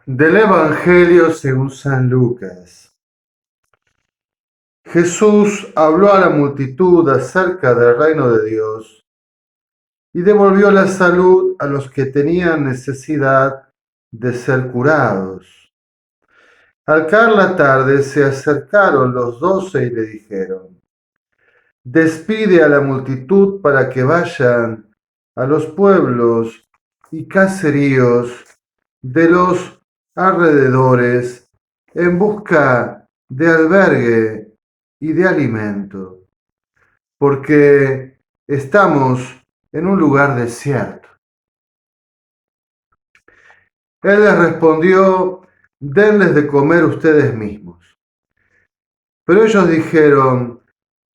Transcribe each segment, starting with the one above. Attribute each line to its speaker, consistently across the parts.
Speaker 1: Del Evangelio según San Lucas. Jesús habló a la multitud acerca del reino de Dios y devolvió la salud a los que tenían necesidad de ser curados. Al caer la tarde se acercaron los 12 y le dijeron: Despide a la multitud para que vayan a los pueblos y caseríos de los alrededores en busca de albergue y de alimento, porque estamos en un lugar desierto. Él les respondió: denles de comer ustedes mismos. Pero ellos dijeron: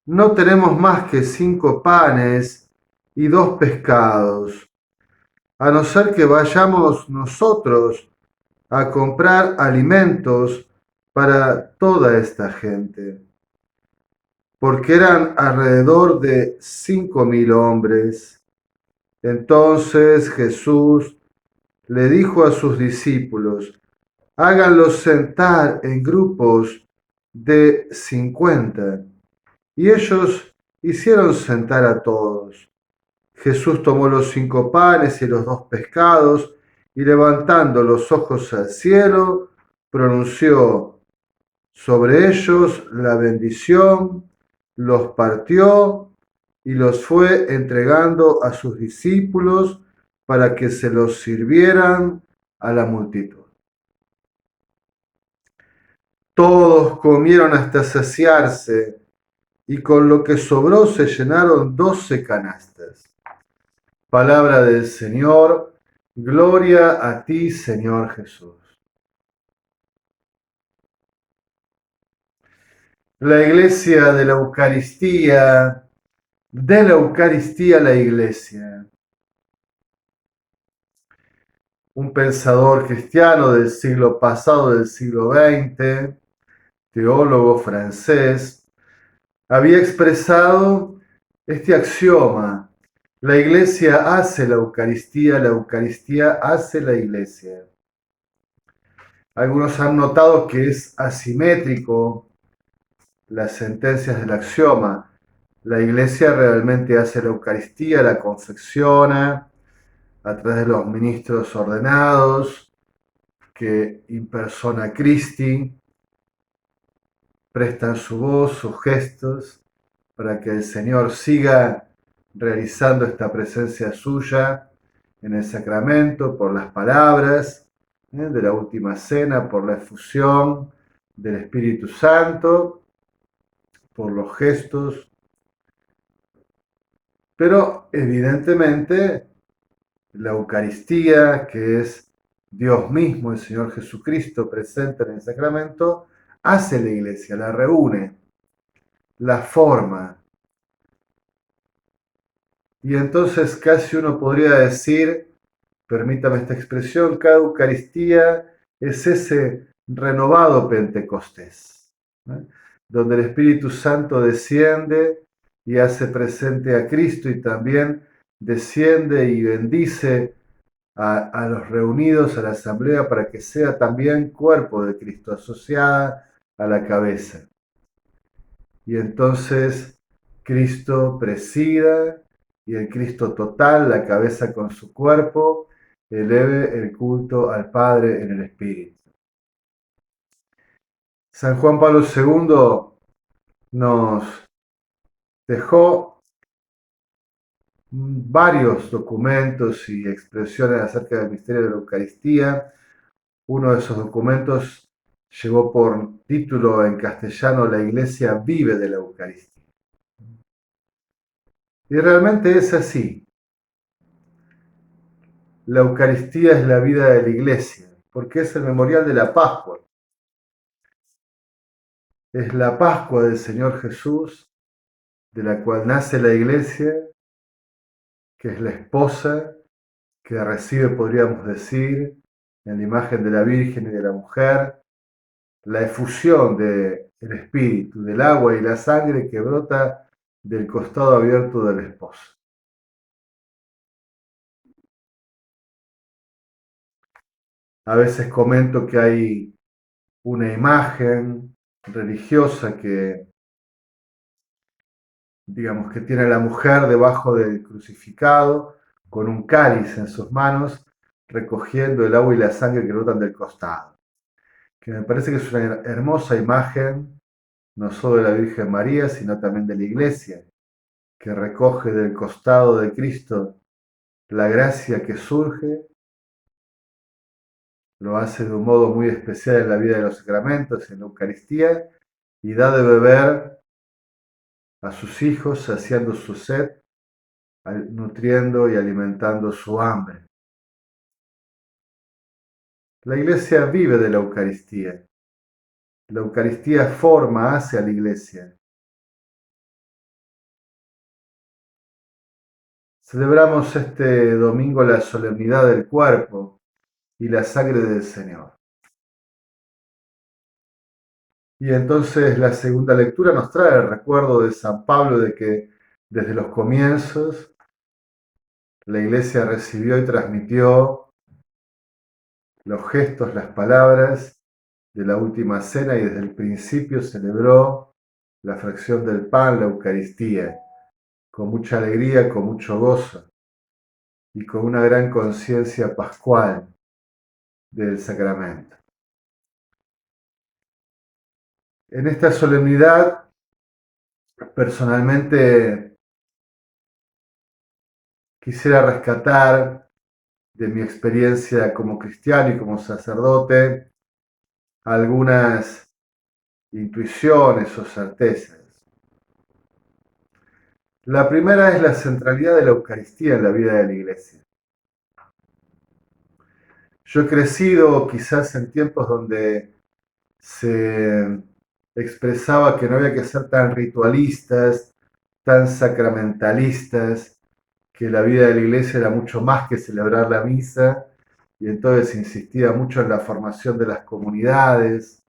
Speaker 1: no tenemos más que 5 panes y 2 pescados, a no ser que vayamos nosotros a comprar alimentos para toda esta gente, porque eran alrededor de 5.000 hombres. Entonces Jesús le dijo a sus discípulos: háganlos sentar en grupos de 50. Y ellos hicieron sentar a todos. Jesús tomó los 5 panes y los 2 pescados, y levantando los ojos al cielo, pronunció sobre ellos la bendición, los partió y los fue entregando a sus discípulos para que se los sirvieran a la multitud. Todos comieron hasta saciarse, y con lo que sobró se llenaron 12 canastas. Palabra del Señor, gloria a ti, Señor Jesús. La Iglesia de la Eucaristía la Iglesia. Un pensador cristiano del siglo pasado, del siglo XX, teólogo francés, había expresado este axioma: la Iglesia hace la Eucaristía hace la Iglesia. Algunos han notado que es asimétrico las sentencias del axioma. La Iglesia realmente hace la Eucaristía, la confecciona a través de los ministros ordenados, que in persona Christi prestan su voz, sus gestos, para que el Señor siga realizando esta presencia suya en el sacramento por las palabras de la última cena, por la efusión del Espíritu Santo, por los gestos. Pero evidentemente la Eucaristía, que es Dios mismo, el Señor Jesucristo presente en el sacramento, hace la Iglesia, la reúne, la forma. Y entonces casi uno podría decir, permítame esta expresión, cada Eucaristía es ese renovado Pentecostés, ¿no?, donde el Espíritu Santo desciende y hace presente a Cristo, y también desciende y bendice a los reunidos, a la asamblea, para que sea también cuerpo de Cristo, asociada a la cabeza. Y entonces Cristo presida, y el Cristo total, la cabeza con su cuerpo, eleve el culto al Padre en el Espíritu. San Juan Pablo II nos dejó varios documentos y expresiones acerca del misterio de la Eucaristía. Uno de esos documentos llevó por título en castellano: La Iglesia vive de la Eucaristía. Y realmente es así. La Eucaristía es la vida de la Iglesia, porque es el memorial de la Pascua. Es la Pascua del Señor Jesús, de la cual nace la Iglesia, que es la esposa que recibe, podríamos decir, en la imagen de la Virgen y de la mujer, la efusión del Espíritu, del agua y la sangre que brota del costado abierto del esposo. A veces comento que hay una imagen religiosa que, digamos, que tiene a la mujer debajo del crucificado con un cáliz en sus manos, recogiendo el agua y la sangre que brotan del costado. Que me parece que es una hermosa imagen, no solo de la Virgen María, sino también de la Iglesia, que recoge del costado de Cristo la gracia que surge, lo hace de un modo muy especial en la vida de los sacramentos, en la Eucaristía, y da de beber a sus hijos, saciando su sed, nutriendo y alimentando su hambre. La Iglesia vive de la Eucaristía. La Eucaristía forma hacia la Iglesia. Celebramos este domingo la solemnidad del cuerpo y la sangre del Señor. Y entonces la segunda lectura nos trae el recuerdo de San Pablo de que desde los comienzos la Iglesia recibió y transmitió los gestos, las palabras de la última cena y desde el principio celebró la fracción del pan, la Eucaristía, con mucha alegría, con mucho gozo y con una gran conciencia pascual del sacramento. En esta solemnidad, personalmente quisiera rescatar de mi experiencia como cristiano y como sacerdote algunas intuiciones o certezas. La primera es la centralidad de la Eucaristía en la vida de la Iglesia. Yo he crecido quizás en tiempos donde se expresaba que no había que ser tan ritualistas, tan sacramentalistas, que la vida de la iglesia era mucho más que celebrar la misa, y entonces insistía mucho en la formación de las comunidades,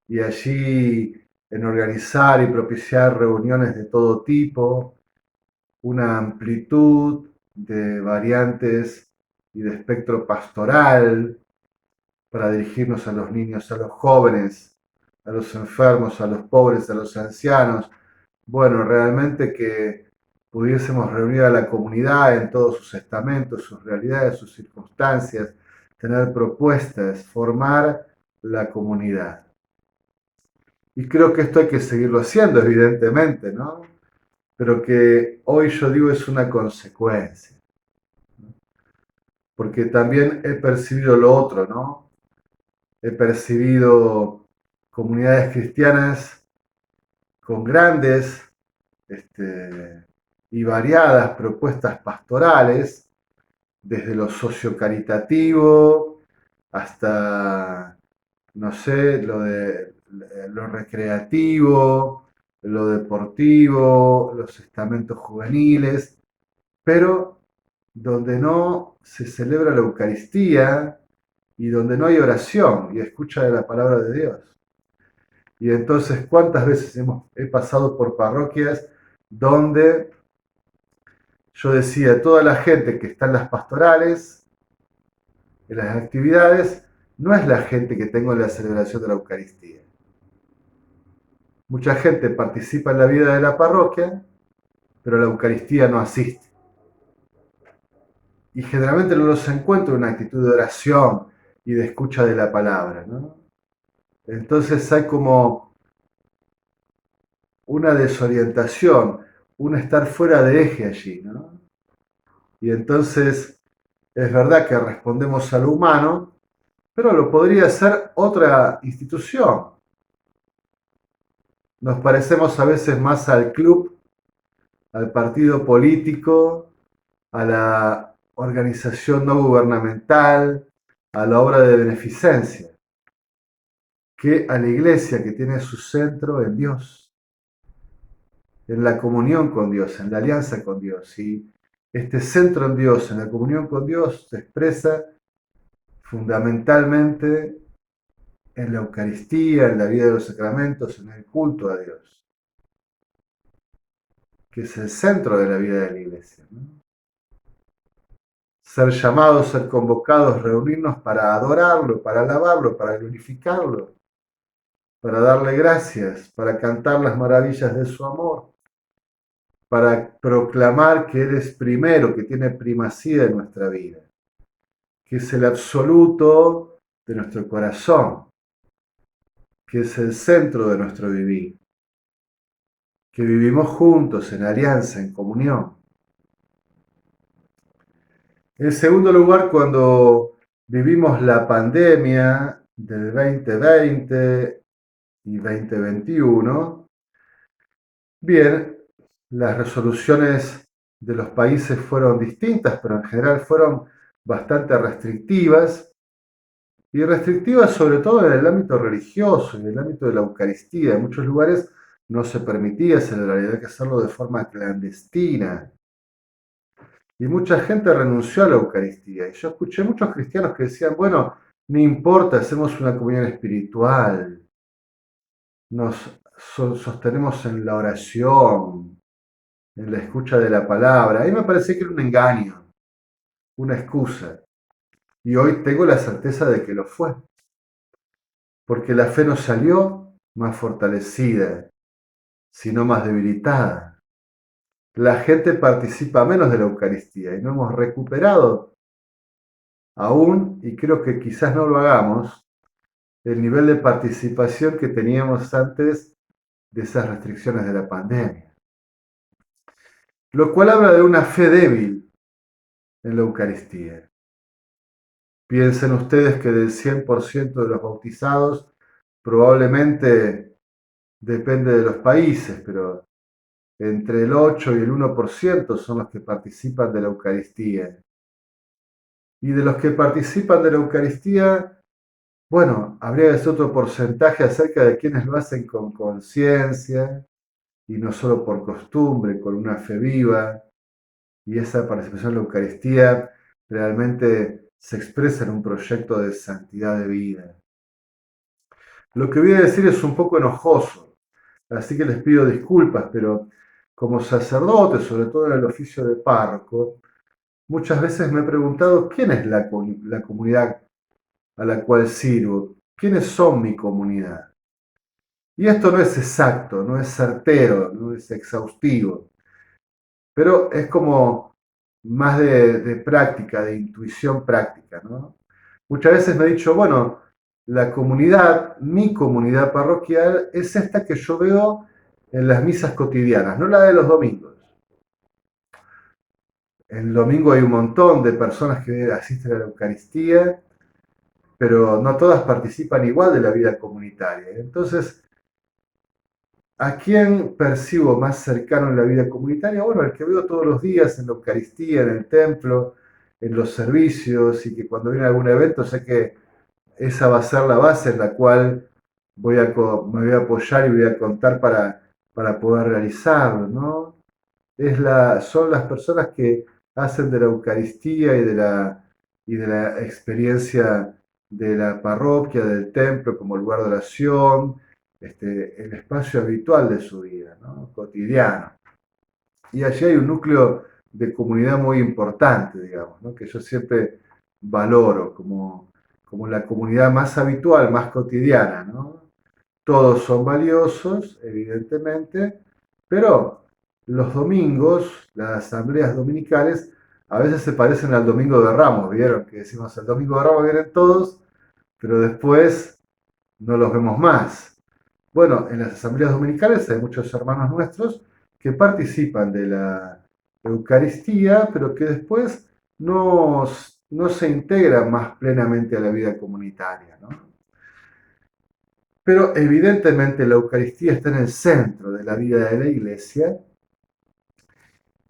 Speaker 1: y allí en organizar y propiciar reuniones de todo tipo, una amplitud de variantes y de espectro pastoral para dirigirnos a los niños, a los jóvenes, a los enfermos, a los pobres, a los ancianos. Bueno, realmente que pudiésemos reunir a la comunidad en todos sus estamentos, sus realidades, sus circunstancias, tener propuestas, formar la comunidad. Y creo que esto hay que seguirlo haciendo, evidentemente, ¿no? Pero que hoy yo digo es una consecuencia, porque también he percibido lo otro, ¿no? He percibido comunidades cristianas con grandes y variadas propuestas pastorales, desde lo sociocaritativo hasta, no sé, lo de lo recreativo, lo deportivo, los estamentos juveniles, pero donde no se celebra la Eucaristía y donde no hay oración y escucha de la palabra de Dios. Y entonces, ¿cuántas veces he pasado por parroquias donde yo decía, toda la gente que está en las pastorales, en las actividades, no es la gente que tengo en la celebración de la Eucaristía? Mucha gente participa en la vida de la parroquia, pero la Eucaristía no asiste. Y generalmente no los encuentro en una actitud de oración y de escucha de la palabra, ¿no? Entonces hay como una desorientación, un estar fuera de eje allí, ¿no? Y entonces es verdad que respondemos a lo humano, pero lo podría hacer otra institución. Nos parecemos a veces más al club, al partido político, a la organización no gubernamental, a la obra de beneficencia, que a la iglesia que tiene su centro en Dios, en la comunión con Dios, en la alianza con Dios. Y este centro en Dios, en la comunión con Dios, se expresa fundamentalmente en la Eucaristía, en la vida de los sacramentos, en el culto a Dios, que es el centro de la vida de la iglesia, ¿no? ser llamados, ser convocados, reunirnos para adorarlo, para alabarlo, para glorificarlo, para darle gracias, para cantar las maravillas de su amor, para proclamar que Él es primero, que tiene primacía en nuestra vida, que es el absoluto de nuestro corazón, que es el centro de nuestro vivir, que vivimos juntos en alianza, en comunión. En segundo lugar, cuando vivimos la pandemia del 2020 y 2021, bien, las resoluciones de los países fueron distintas, pero en general fueron bastante restrictivas, y restrictivas sobre todo en el ámbito religioso, en el ámbito de la Eucaristía. En muchos lugares no se permitía celebrar, había que hacerlo de forma clandestina. Y mucha gente renunció a la Eucaristía. Y yo escuché muchos cristianos que decían, bueno, no importa, hacemos una comunión espiritual, nos sostenemos en la oración, en la escucha de la palabra. A mí me parecía que era un engaño, una excusa. Y hoy tengo la certeza de que lo fue, porque la fe nos salió más fortalecida, sino más debilitada. La gente participa menos de la Eucaristía y no hemos recuperado aún, y creo que quizás no lo hagamos, el nivel de participación que teníamos antes de esas restricciones de la pandemia. Lo cual habla de una fe débil en la Eucaristía. Piensen ustedes que del 100% de los bautizados, probablemente depende de los países, pero entre el 8 y el 1% son los que participan de la Eucaristía. Y de los que participan de la Eucaristía, bueno, habría que hacer otro porcentaje acerca de quienes lo hacen con conciencia y no solo por costumbre, con una fe viva. Y esa participación en la Eucaristía realmente se expresa en un proyecto de santidad de vida. Lo que voy a decir es un poco enojoso, así que les pido disculpas, pero como sacerdote, sobre todo en el oficio de párroco, muchas veces me he preguntado quién es la comunidad a la cual sirvo, quiénes son mi comunidad. Y esto no es exacto, no es certero, no es exhaustivo, pero es como más de práctica, de intuición práctica, ¿no? Muchas veces me he dicho, bueno, la comunidad, mi comunidad parroquial, es esta que yo veo en las misas cotidianas, no la de los domingos. El domingo hay un montón de personas que asisten a la Eucaristía, pero no todas participan igual de la vida comunitaria. Entonces, ¿a quién percibo más cercano en la vida comunitaria? Bueno, el que veo todos los días en la Eucaristía, en el templo, en los servicios, y que cuando viene algún evento sé que esa va a ser la base en la cual me voy a apoyar y voy a contar para poder realizarlo, ¿no? Son las personas que hacen de la Eucaristía y de la experiencia de la parroquia, del templo como lugar de oración, el espacio habitual de su vida, ¿no? Cotidiano. Y allí hay un núcleo de comunidad muy importante, digamos, ¿no? Que yo siempre valoro como la comunidad más habitual, más cotidiana, ¿no? Todos son valiosos, evidentemente, pero los domingos, las asambleas dominicales, a veces se parecen al Domingo de Ramos, ¿vieron? Que decimos, el Domingo de Ramos vienen todos, pero después no los vemos más. Bueno, en las asambleas dominicales hay muchos hermanos nuestros que participan de la Eucaristía, pero que después no se integran más plenamente a la vida comunitaria, ¿no? Pero evidentemente la Eucaristía está en el centro de la vida de la Iglesia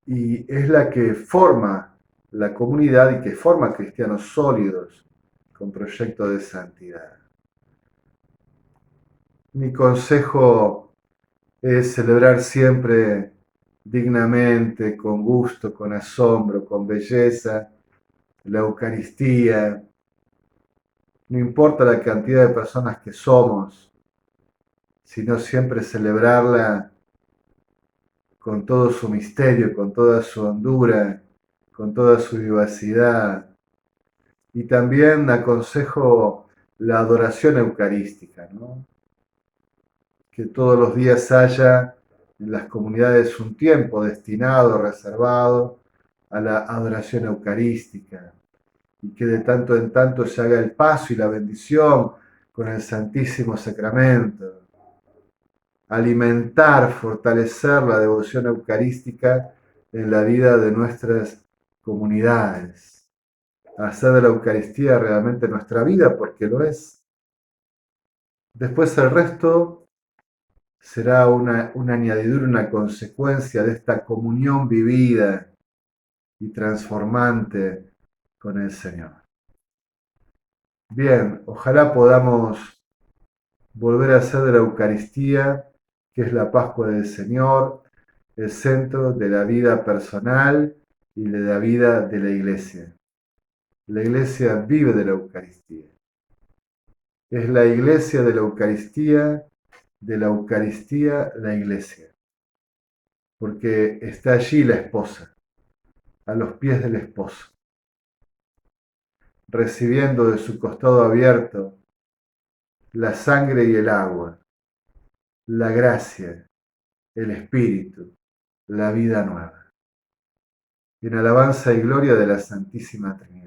Speaker 1: y es la que forma la comunidad y que forma cristianos sólidos con proyecto de santidad. Mi consejo es celebrar siempre dignamente, con gusto, con asombro, con belleza, la Eucaristía. No importa la cantidad de personas que somos, sino siempre celebrarla con todo su misterio, con toda su hondura, con toda su vivacidad. Y también aconsejo la adoración eucarística, ¿no? Que todos los días haya en las comunidades un tiempo destinado, reservado a la adoración eucarística y que de tanto en tanto se haga el paso y la bendición con el Santísimo Sacramento. Alimentar, fortalecer la devoción eucarística en la vida de nuestras comunidades. Hacer de la Eucaristía realmente nuestra vida, porque lo es. Después el resto será una añadidura, una consecuencia de esta comunión vivida y transformante con el Señor. Bien, ojalá podamos volver a hacer de la Eucaristía, que es la Pascua del Señor, el centro de la vida personal y de la vida de la Iglesia. La Iglesia vive de la Eucaristía. Es la Iglesia de la Eucaristía la Iglesia, porque está allí la esposa, a los pies del esposo, recibiendo de su costado abierto la sangre y el agua, la gracia, el Espíritu, la vida nueva. En alabanza y gloria de la Santísima Trinidad.